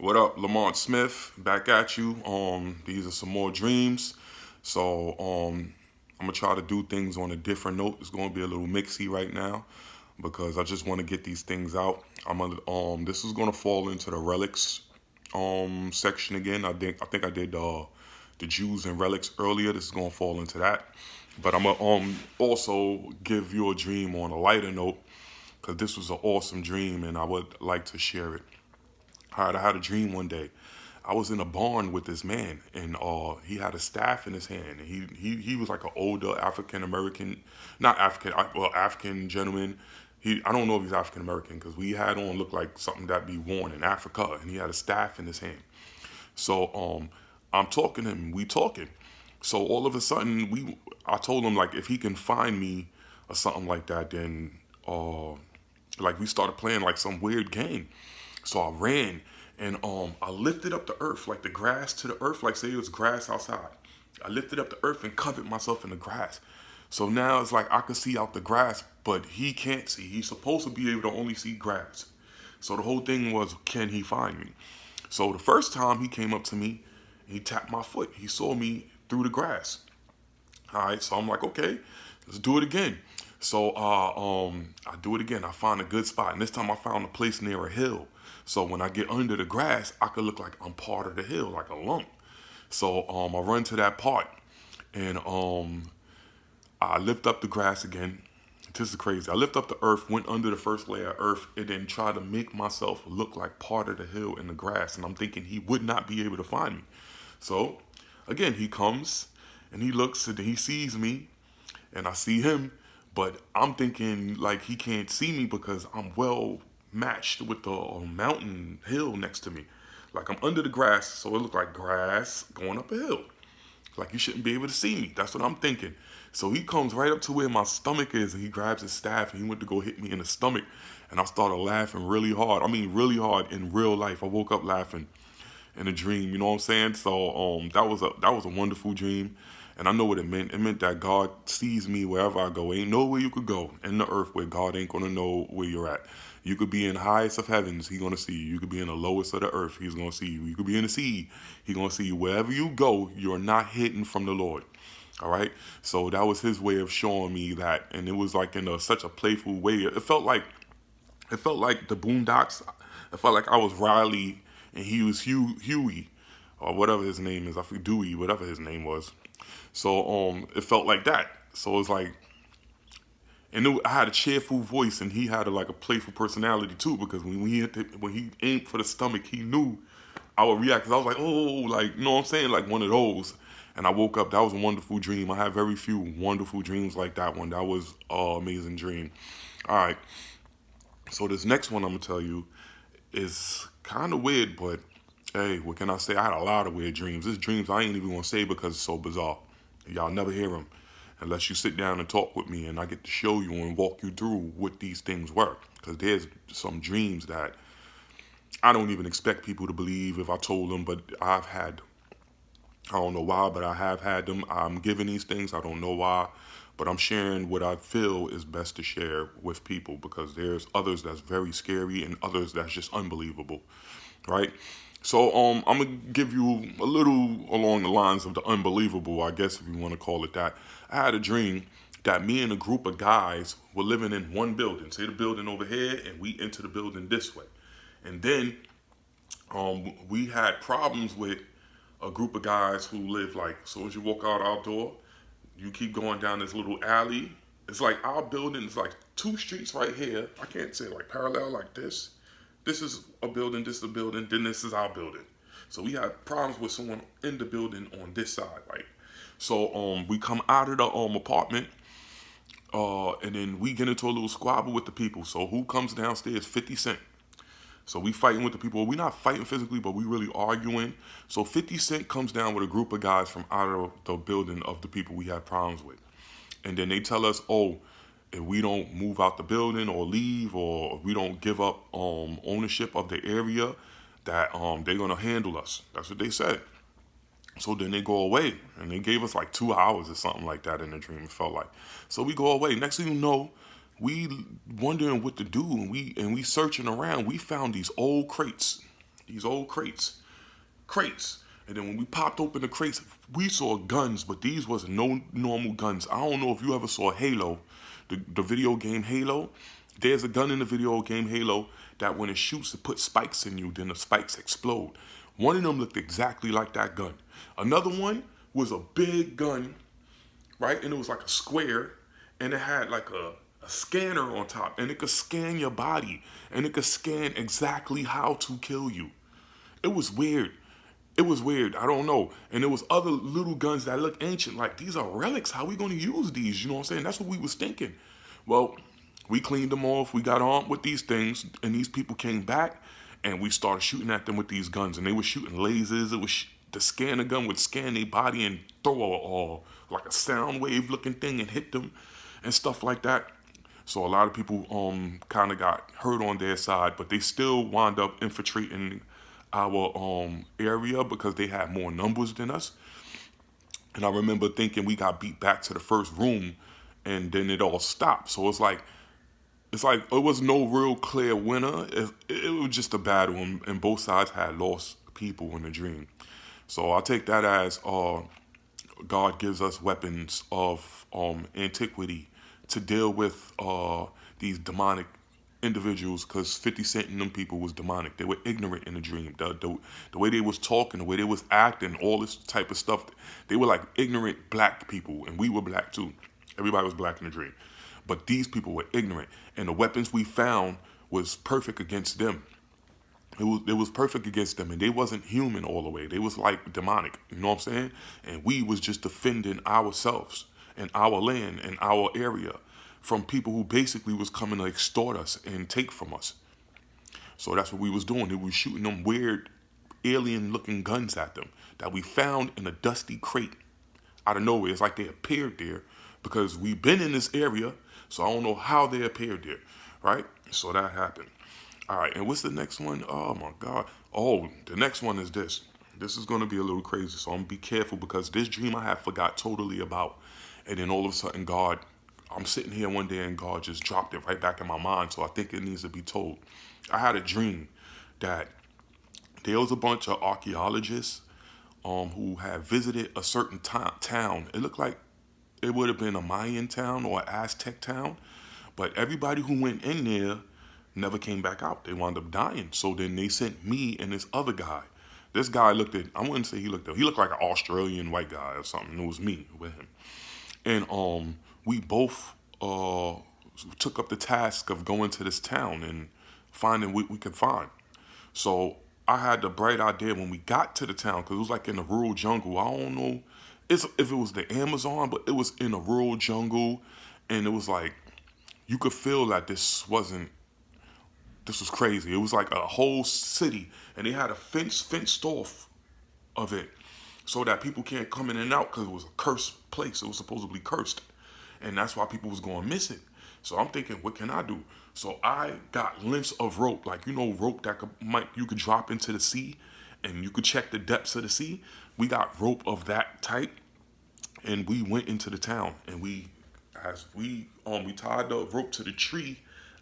What up, Lamont Smith? Back at you. These are some more dreams. So, I'm gonna try to do things on a different note. It's gonna be a little mixy right now because I just want to get these things out. This is gonna fall into the relics section again. I think I did the Jews and relics earlier. This is gonna fall into that. But I'm gonna also give you a dream on a lighter note because this was an awesome dream and I would like to share it. All right, I had a dream one day. I was in a barn with this man, and he had a staff in his hand. And he was like an older African American, not African, well African gentleman. I don't know if he's African American because we had on looked like something that be worn in Africa, and he had a staff in his hand. So I'm talking to him, we talking. So all of a sudden I told him like if he can find me or something like that, then like we started playing like some weird game. So I ran and I lifted up the earth, like the grass to the earth, like say it was grass outside. I lifted up the earth and covered myself in the grass. So now it's like I could see out the grass, but he can't see. He's supposed to be able to only see grass. So the whole thing was, can he find me? So the first time he came up to me, he tapped my foot. He saw me through the grass. All right, so I'm like, okay, let's do it again. So I do it again. I find a good spot, and this time I found a place near a hill. So when I get under the grass, I could look like I'm part of the hill, like a lump. So I run to that part, and I lift up the grass again. This is crazy. I lift up the earth, went under the first layer of earth, and then try to make myself look like part of the hill in the grass. And I'm thinking he would not be able to find me. So again, he comes and he looks and he sees me and I see him, but I'm thinking like he can't see me because I'm well matched with the mountain hill next to me. Like I'm under the grass, so it looked like grass going up a hill. Like you shouldn't be able to see me. That's what I'm thinking. So he comes right up to where my stomach is and he grabs his staff and he went to go hit me in the stomach. And I started laughing really hard. I mean, really hard in real life. I woke up laughing in a dream. You know what I'm saying? So that was a wonderful dream. And I know what it meant. It meant that God sees me wherever I go. Ain't nowhere you could go in the earth where God ain't gonna know where you're at. You could be in the highest of heavens, He's gonna see you. You could be in the lowest of the earth, He's gonna see you. You could be in the sea, He's gonna see you. Wherever you go, you're not hidden from the Lord. All right. So that was His way of showing me that, and it was like in such a playful way. It felt like the Boondocks. It felt like I was Riley and he was Huey or whatever his name is. I forget Dewey, whatever his name was. So it felt like that. So it's like, and I had a cheerful voice, and he had like a playful personality too. Because when he aimed for the stomach, he knew I would react. Cause I was like, oh, like you know what I'm saying, like one of those. And I woke up. That was a wonderful dream. I had very few wonderful dreams like that one. That was an amazing dream. All right. So this next one I'm gonna tell you is kind of weird, but hey, what can I say? I had a lot of weird dreams. This dreams I ain't even gonna say because it's so bizarre. Y'all never hear them unless you sit down and talk with me, and I get to show you and walk you through what these things were. Because there's some dreams that I don't even expect people to believe if I told them, but I've had. I don't know why, but I have had them. I'm giving these things. I don't know why, but I'm sharing what I feel is best to share with people because there's others that's very scary and others that's just unbelievable, right? So I'm gonna give you a little along the lines of the unbelievable, I guess if you want to call it that. I had a dream that me and a group of guys were living in one building. Say the building over here, and we enter the building this way. And then we had problems with a group of guys who live like, so as you walk out our door, you keep going down this little alley. It's like our building is like two streets right here. I can't say like parallel like this. This is a building, this is a building, then this is our building. So we had problems with someone in the building on this side, right? So we come out of the apartment, and then we get into a little squabble with the people. So who comes downstairs? 50 Cent. So we fighting with the people. We're not fighting physically, but we really arguing. So 50 Cent comes down with a group of guys from out of the building of the people we had problems with. And then they tell us, oh, if we don't move out the building or leave or if we don't give up ownership of the area, that they're going to handle us. That's what they said. So then they go away, and they gave us like 2 hours or something like that in the dream. It felt like. So we go away. Next thing you know, we wondering what to do, and we searching around. We found these old crates, These old crates. And then when we popped open the crates, we saw guns, but these wasn't no normal guns. I don't know if you ever saw Halo, the video game Halo. There's a gun in the video game Halo that when it shoots, it puts spikes in you, then the spikes explode. One of them looked exactly like that gun. Another one was a big gun, right? And it was like a square, and it had like a scanner on top, and it could scan your body, and it could scan exactly how to kill you. It was weird. It was weird. I don't know. And there was other little guns that look ancient. Like, these are relics. How we going to use these? You know what I'm saying? That's what we was thinking. Well, we cleaned them off. We got armed with these things. And these people came back. And we started shooting at them with these guns. And they were shooting lasers. It was the scanner gun would scan their body and throw like a sound wave looking thing and hit them and stuff like that. So a lot of people kind of got hurt on their side. But they still wound up infiltrating our area because they had more numbers than us. And I remember thinking we got beat back to the first room, and then it all stopped. So it's like it was no real clear winner. It was just a battle, and both sides had lost people in the dream. So I take that as God gives us weapons of antiquity to deal with these demonic individuals, because 50 Cent and them people was demonic. They were ignorant in the dream. The way they was talking, the way they was acting, all this type of stuff, they were like ignorant black people, and we were black too. Everybody was black in the dream. But these people were ignorant, and the weapons we found was perfect against them. It was perfect against them, and they wasn't human all the way. They was like demonic, you know what I'm saying? And we was just defending ourselves and our land and our area from people who basically was coming to extort us and take from us. So that's what we was doing. We was shooting them weird alien-looking guns at them that we found in a dusty crate out of nowhere. It's like they appeared there because we've been in this area, so I don't know how they appeared there, right? So that happened. All right, and what's the next one? Oh, my God. Oh, the next one is this. This is going to be a little crazy, so I'm going to be careful because this dream I had forgot totally about. And then all of a sudden, I'm sitting here one day and God just dropped it right back in my mind, so I think it needs to be told. I had a dream that there was a bunch of archaeologists who had visited a certain town. It looked like it would have been a Mayan town or an Aztec town, but everybody who went in there never came back out. They wound up dying. So then they sent me and this other guy. This guy I wouldn't say he looked like an Australian white guy or something. It was me with him. And we both took up the task of going to this town and finding what we could find. So I had the bright idea when we got to the town, because it was like in the rural jungle. I don't know if it was the Amazon, but it was in a rural jungle. And it was like, you could feel that this was crazy. It was like a whole city, and they had a fenced off of it so that people can't come in and out because it was a cursed place. It was supposedly cursed. And that's why people was going missing. So I'm thinking, what can I do? So I got lengths of rope, like, rope that you could drop into the sea and you could check the depths of the sea. We got rope of that type, and we went into the town, and we tied the rope to the tree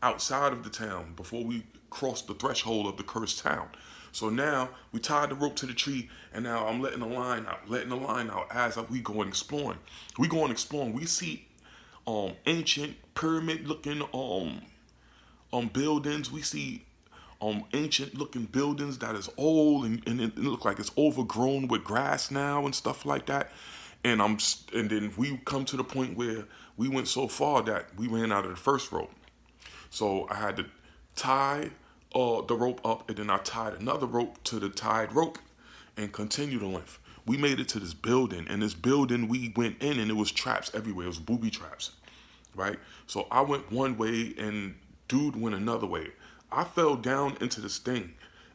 outside of the town before we crossed the threshold of the cursed town. So now we tied the rope to the tree, and now I'm letting the line out as we go and exploring. We see ancient pyramid-looking buildings. We see ancient-looking buildings that is old, and it look like it's overgrown with grass now and stuff like that. And then we come to the point where we went so far that we ran out of the first rope. So I had to tie the rope up, and then I tied another rope to the tied rope and continue the length. We made it to this building, and this building we went in, and it was traps everywhere. It was booby traps, right? So I went one way, and dude went another way. I fell down into this thing,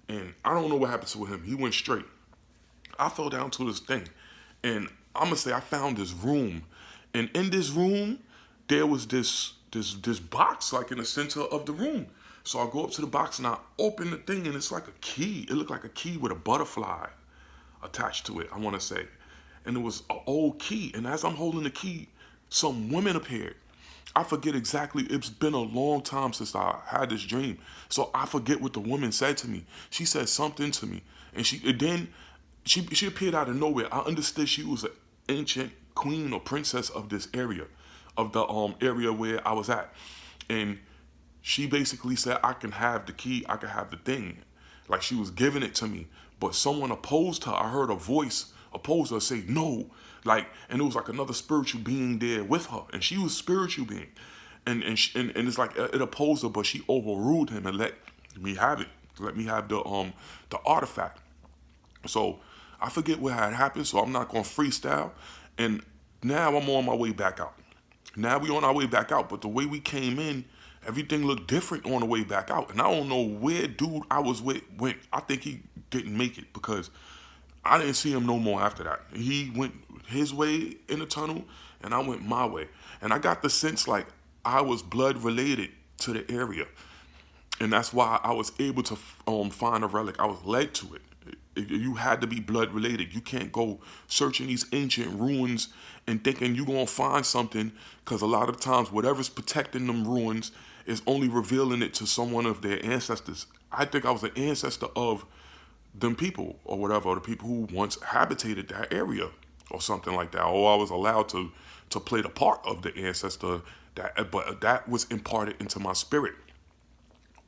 and I don't know what happened to him. He went straight. I fell down to this thing, and I'm gonna say I found this room, and in this room there was this box like in the center of the room. So I go up to the box and I open the thing, and it's like a key. It looked like a key with a butterfly attached to it, I want to say. And it was an old key. And as I'm holding the key, some women appeared. I forget exactly. It's been a long time since I had this dream, so I forget what the woman said to me. She said something to me, and she appeared out of nowhere. I understood she was an ancient queen or princess of this area, of the area where I was at, and she basically said I can have the key, I can have the thing, like she was giving it to me. But someone opposed her. I heard a voice oppose her, say no, like, and it was like another spiritual being there with her, and she was a spiritual being, and it's like it opposed her, but she overruled him and let me have it, let me have the artifact. So I forget what had happened, so I'm not gonna freestyle. And now I'm on my way back out. Now we on our way back out, but the way we came in, everything looked different on the way back out. And I don't know where dude I was with went. I think he didn't make it because I didn't see him no more after that. He went his way in the tunnel and I went my way. And I got the sense like I was blood related to the area, and that's why I was able to find a relic. I was led to it. You had to be blood related. You can't go searching these ancient ruins and thinking you're gonna find something, because a lot of times whatever's protecting them ruins is only revealing it to someone of their ancestors. I think I was an ancestor of them people or whatever, or the people who once habitated that area or something like that. Or I was allowed to play the part of the ancestor, that but that was imparted into my spirit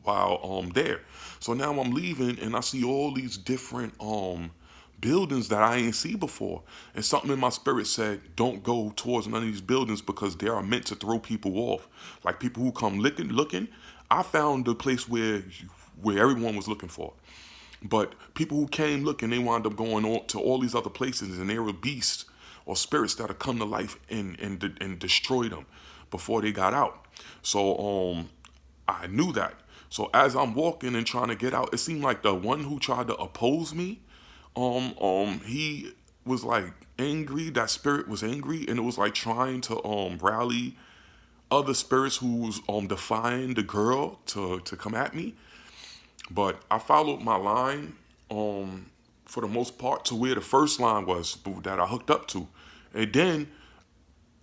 while there. So now I'm leaving and I see all these different buildings that I ain't see before. And something in my spirit said, don't go towards none of these buildings because they are meant to throw people off. Like people who come looking. I found the place where everyone was looking for. But people who came looking, they wound up going on to all these other places, and there were beasts or spirits that had come to life and destroy them before they got out. So I knew that. So as I'm walking and trying to get out, it seemed like the one who tried to oppose me, he was like angry. That spirit was angry, and it was like trying to rally other spirits who was defying the girl to come at me. But I followed my line, for the most part, to where the first line was that I hooked up to, and then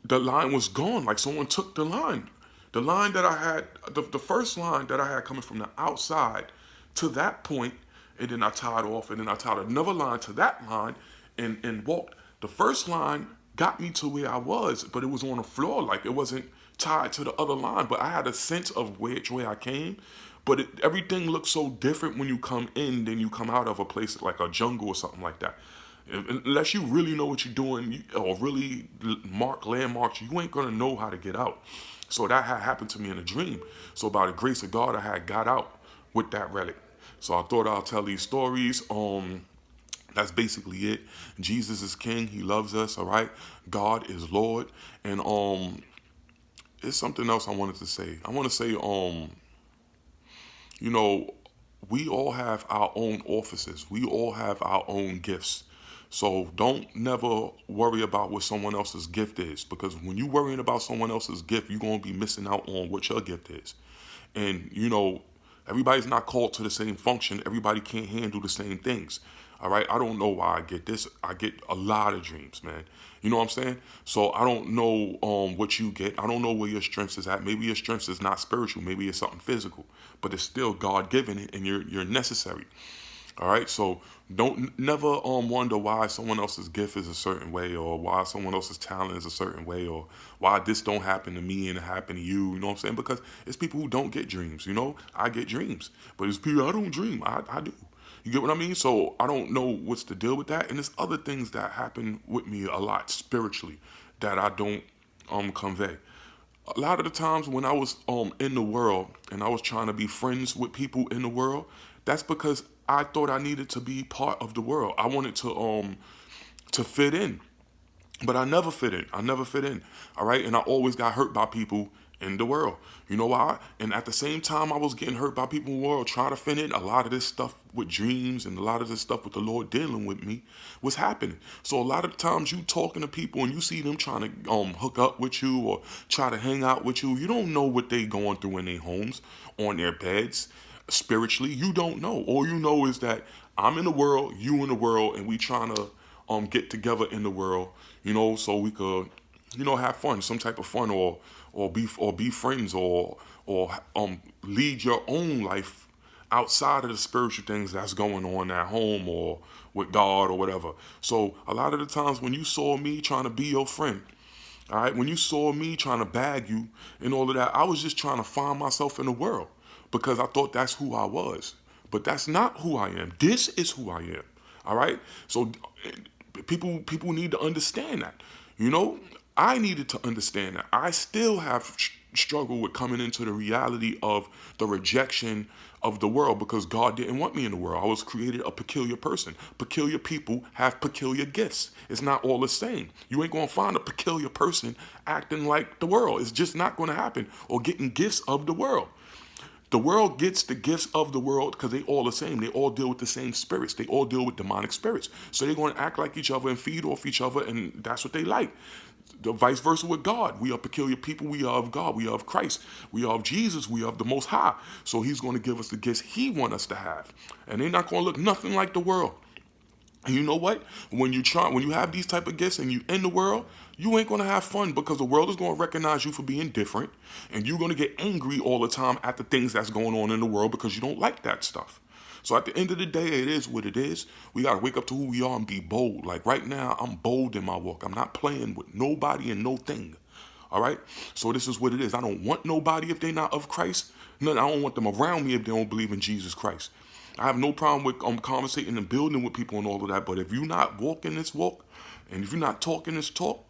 the line was gone. Like someone took the line. The line that I had, the first line that I had coming from the outside to that point, and then I tied off, and then I tied another line to that line, and walked. The first line got me to where I was, but it was on the floor, like it wasn't tied to the other line. But I had a sense of which way I came. But everything looks so different when you come in than you come out of a place like a jungle or something like that. Unless you really know what you're doing or really mark landmarks, you ain't gonna know how to get out. So that had happened to me in a dream. So by the grace of God, I had got out with that relic. So I thought I'll tell these stories. That's basically it. Jesus is King. He loves us. All right. God is Lord. And it's something else I wanted to say. I want to say you know, we all have our own offices. We all have our own gifts. So don't never worry about what someone else's gift is, because when you're worrying about someone else's gift, you're going to be missing out on what your gift is. And, everybody's not called to the same function. Everybody can't handle the same things. All right. I don't know why I get this. I get a lot of dreams, man. You know what I'm saying? So I don't know what you get. I don't know where your strength is at. Maybe your strength is not spiritual. Maybe it's something physical, but it's still God given, and you're necessary. All right. So don't never wonder why someone else's gift is a certain way, or why someone else's talent is a certain way, or why this don't happen to me and it happen to you. You know what I'm saying? Because it's people who don't get dreams. I get dreams, but it's people I don't dream. I do. You get what I mean? So I don't know what's the deal with that. And there's other things that happen with me a lot spiritually that I don't convey. A lot of the times when I was in the world and I was trying to be friends with people in the world, that's because I thought I needed to be part of the world. I wanted to fit in. But I never fit in. I never fit in. All right. And I always got hurt by people in the world. You know why? And at the same time I was getting hurt by people in the world trying to fit in, a lot of this stuff with dreams and a lot of this stuff with the Lord dealing with me was happening. So a lot of the times you talking to people and you see them trying to hook up with you or try to hang out with you, you don't know what they going through in their homes, on their beds, spiritually. You don't know. All you know is that I'm in the world, you in the world, and we trying to get together in the world, so we could have fun, some type of fun, or be friends, or lead your own life outside of the spiritual things that's going on at home or with God or whatever. So a lot of the times when you saw me trying to be your friend, all right, when you saw me trying to bag you and all of that, I was just trying to find myself in the world because I thought that's who I was. But that's not who I am. This is who I am. All right. So people need to understand that. You know, I needed to understand that. I still have struggled with coming into the reality of the rejection of the world because God didn't want me in the world. I was created a peculiar person. Peculiar people have peculiar gifts. It's not all the same. You ain't going to find a peculiar person acting like the world. It's just not going to happen, or getting gifts of the world. The world gets the gifts of the world because they all the same. They all deal with the same spirits. They all deal with demonic spirits. So they're going to act like each other and feed off each other, and that's what they like. The vice versa with God. We are peculiar people. We are of God. We are of Christ. We are of Jesus. We are of the Most High. So He's going to give us the gifts He wants us to have, and they're not going to look nothing like the world. And you know what? When you have these type of gifts and you in the world, you ain't gonna have fun because the world is gonna recognize you for being different, and you're gonna get angry all the time at the things that's going on in the world because you don't like that stuff. So at the end of the day, it is what it is. We gotta wake up to who we are and be bold. Like right now, I'm bold in my walk. I'm not playing with nobody and no thing. All right. So this is what it is. I don't want nobody if they're not of Christ. No, I don't want them around me if they don't believe in Jesus Christ. I have no problem with conversating and building with people and all of that. But if you're not walking this walk, and if you're not talking this talk,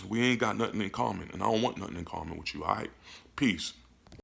we ain't got nothing in common. And I don't want nothing in common with you. All right. Peace.